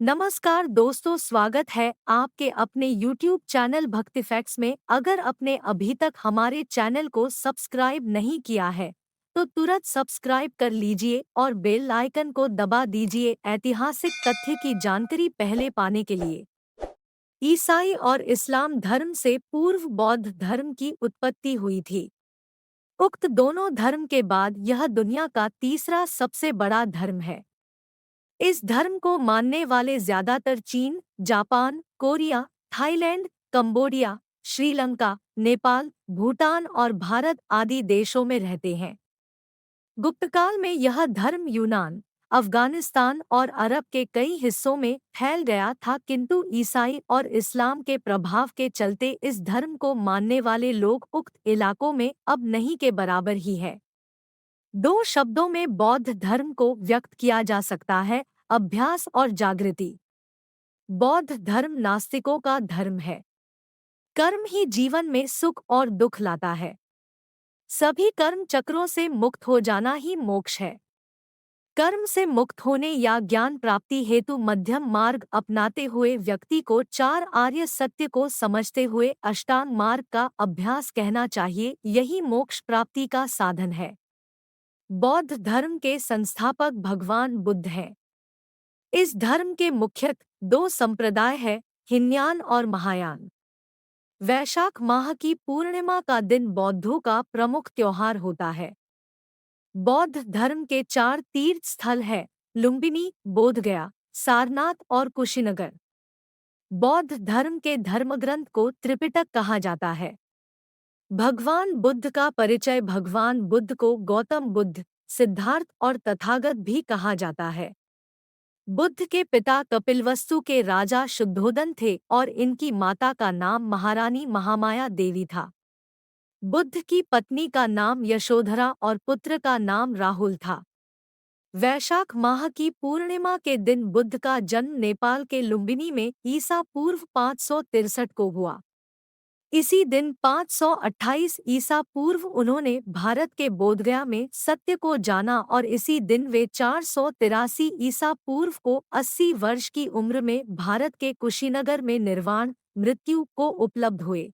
नमस्कार दोस्तों, स्वागत है आपके अपने YouTube चैनल भक्ति फैक्ट्स में। अगर आपने अभी तक हमारे चैनल को सब्सक्राइब नहीं किया है तो तुरंत सब्सक्राइब कर लीजिए और बेल आइकन को दबा दीजिए ऐतिहासिक तथ्य की जानकारी पहले पाने के लिए। ईसाई और इस्लाम धर्म से पूर्व बौद्ध धर्म की उत्पत्ति हुई थी। उक्त दोनों धर्म के बाद यह दुनिया का तीसरा सबसे बड़ा धर्म है। इस धर्म को मानने वाले ज्यादातर चीन, Japan, Korea, Thailand, Cambodia, Sri Lanka, Nepal, Bhutan और भारत आदि देशों में रहते हैं। गुप्तकाल में यह धर्म यूनान, अफगानिस्तान और अरब के कई हिस्सों में फैल गया था, किंतु ईसाई और इस्लाम के प्रभाव के चलते इस धर्म को मानने वाले लोग उक्त इलाकों में अब नहीं के बराबर ही है। दो शब्दों में बौद्ध धर्म को व्यक्त किया जा सकता है: अभ्यास और जागृति। बौद्ध धर्म नास्तिकों का धर्म है। कर्म ही जीवन में सुख और दुख लाता है। सभी कर्म चक्रों से मुक्त हो जाना ही मोक्ष है। कर्म से मुक्त होने या ज्ञान प्राप्ति हेतु मध्यम मार्ग अपनाते हुए व्यक्ति को चार आर्य सत्य को समझते हुए अष्टांग मार्ग का अभ्यास कहना चाहिए। यही मोक्ष प्राप्ति का साधन है। बौद्ध धर्म के संस्थापक भगवान बुद्ध हैं। इस धर्म के मुख्यतः दो संप्रदाय हैं, हीनयान और महायान। वैशाख माह की पूर्णिमा का दिन बौद्धों का प्रमुख त्योहार होता है। बौद्ध धर्म के चार तीर्थ स्थल हैं: लुम्बिनी, बोधगया, सारनाथ और कुशीनगर। बौद्ध धर्म के धर्मग्रंथ को त्रिपिटक कहा जाता है। भगवान बुद्ध का परिचय: भगवान बुद्ध को गौतम बुद्ध, सिद्धार्थ और तथागत भी कहा जाता है। बुद्ध के पिता कपिलवस्तु के राजा शुद्धोदन थे और इनकी माता का नाम महारानी महामाया देवी था। बुद्ध की पत्नी का नाम यशोधरा और पुत्र का नाम राहुल था। वैशाख माह की पूर्णिमा के दिन बुद्ध का जन्म नेपाल के लुम्बिनी में ईसा पूर्व 563 को हुआ। इसी दिन 528 ईसा पूर्व उन्होंने भारत के बोधगया में सत्य को जाना और इसी दिन वे 483 ईसा पूर्व को 80 वर्ष की उम्र में भारत के कुशीनगर में निर्वाण मृत्यु को उपलब्ध हुए।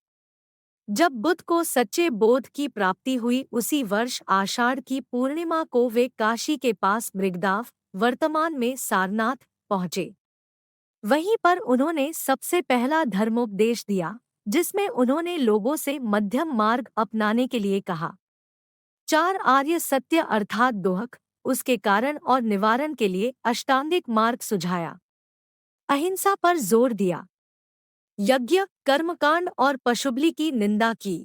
जब बुद्ध को सच्चे बोध की प्राप्ति हुई उसी वर्ष आषाढ़ की पूर्णिमा को वे काशी के पास मृगदाव, वर्तमान में सारनाथ, पहुँचे। वहीं पर उन्होंने सबसे पहला धर्मोपदेश दिया, जिसमें उन्होंने लोगों से मध्यम मार्ग अपनाने के लिए कहा। चार आर्य सत्य अर्थात दोहक, उसके कारण और निवारण के लिए अष्टांगिक मार्ग सुझाया। अहिंसा पर जोर दिया। यज्ञ, कर्मकांड और पशुबलि की निंदा की।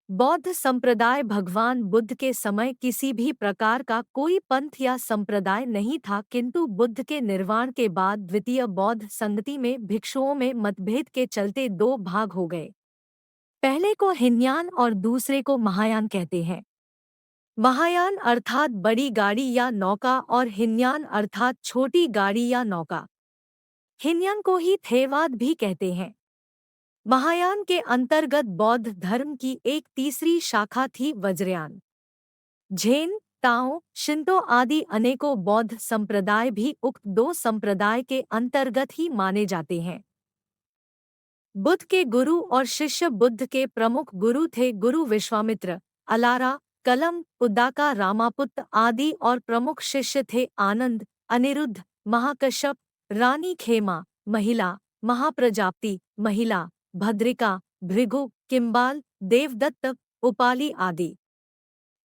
बौद्ध संप्रदाय भगवान बुद्ध के समय किसी भी प्रकार का कोई पंथ या संप्रदाय नहीं था, किंतु बुद्ध के निर्वाण के बाद द्वितीय बौद्ध संगति में भिक्षुओं में मतभेद के चलते दो भाग हो गए। पहले को हीनयान और दूसरे को महायान कहते हैं। महायान अर्थात बड़ी गाड़ी या नौका और हीनयान अर्थात छोटी गाड़ी या नौका। हीनयान को ही थेवाद भी कहते हैं। महायान के अंतर्गत बौद्ध धर्म की एक तीसरी शाखा थी वज्रयान। झेन, ताओ, शिंतो आदि अनेकों बौद्ध संप्रदाय भी उक्त दो संप्रदाय के अंतर्गत ही माने जाते हैं। बुद्ध के गुरु और शिष्य बुद्ध के प्रमुख गुरु थे गुरु विश्वामित्र, अलारा, कलम, उद्दाका, रामापुत्र आदि और प्रमुख शिष्य थे आनंद, अनिरुद्ध, महाकश्यप, रानी खेमा, महिला, महाप्रजापति, महिला, भद्रिका, भृगु, किम्बाल, देवदत्त, उपाली आदि।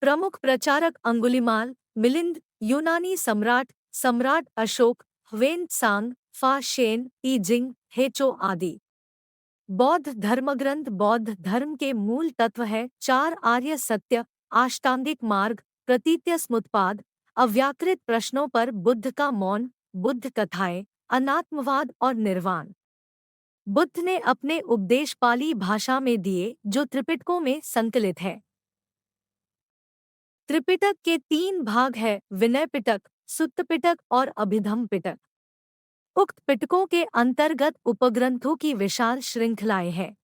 प्रमुख प्रचारक अंगुलिमाल, मिलिंद, यूनानी सम्राट, सम्राट अशोक, ह्वेन त्सांग, फा शेन, ई जिंग, हेचो आदि। बौद्ध धर्मग्रंथ बौद्ध धर्म के मूल तत्व है: चार आर्य सत्य, अष्टांगिक मार्ग, प्रतीत्य समुत्पाद, अव्याकृत प्रश्नों पर बुद्ध का मौन, बुद्ध कथाएं, अनात्मवाद और निर्वाण। बुद्ध ने अपने उपदेश पाली भाषा में दिए, जो त्रिपिटकों में संकलित है। त्रिपिटक के तीन भाग है: विनय पिटक, सुत्त पिटक और अभिधम्म पिटक। उक्त पिटकों के अंतर्गत उपग्रंथों की विशाल श्रृंखलाएं हैं।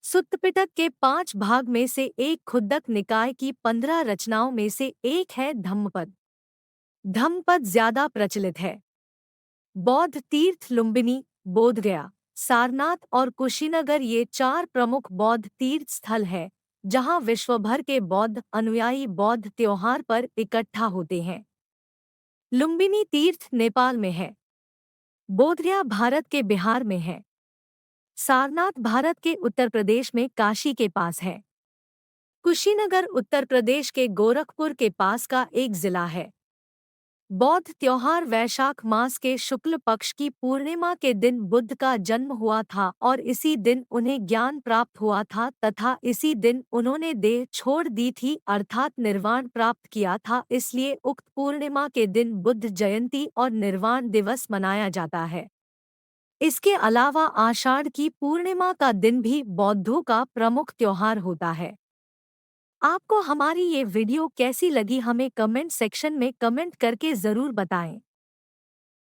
सुत्त पिटक के 5 भाग में से एक खुद्दक निकाय की 15 रचनाओं में से एक है धम्मपद। धम्मपद ज्यादा प्रचलित है। बौद्ध तीर्थ लुम्बिनी, बोधगया, सारनाथ और कुशीनगर ये 4 प्रमुख बौद्ध तीर्थ स्थल है, जहां विश्वभर के बौद्ध अनुयायी बौद्ध त्योहार पर इकट्ठा होते हैं। लुम्बिनी तीर्थ नेपाल में है। बोधगया भारत के बिहार में है। सारनाथ भारत के उत्तर प्रदेश में काशी के पास है। कुशीनगर उत्तर प्रदेश के गोरखपुर के पास का एक जिला है। बौद्ध त्योहार वैशाख मास के शुक्ल पक्ष की पूर्णिमा के दिन बुद्ध का जन्म हुआ था और इसी दिन उन्हें ज्ञान प्राप्त हुआ था तथा इसी दिन उन्होंने देह छोड़ दी थी अर्थात निर्वाण प्राप्त किया था, इसलिए उक्त पूर्णिमा के दिन बुद्ध जयंती और निर्वाण दिवस मनाया जाता है। इसके अलावा आषाढ़ की पूर्णिमा का दिन भी बौद्धों का प्रमुख त्योहार होता है। आपको हमारी ये वीडियो कैसी लगी हमें कमेंट सेक्शन में कमेंट करके ज़रूर बताएं।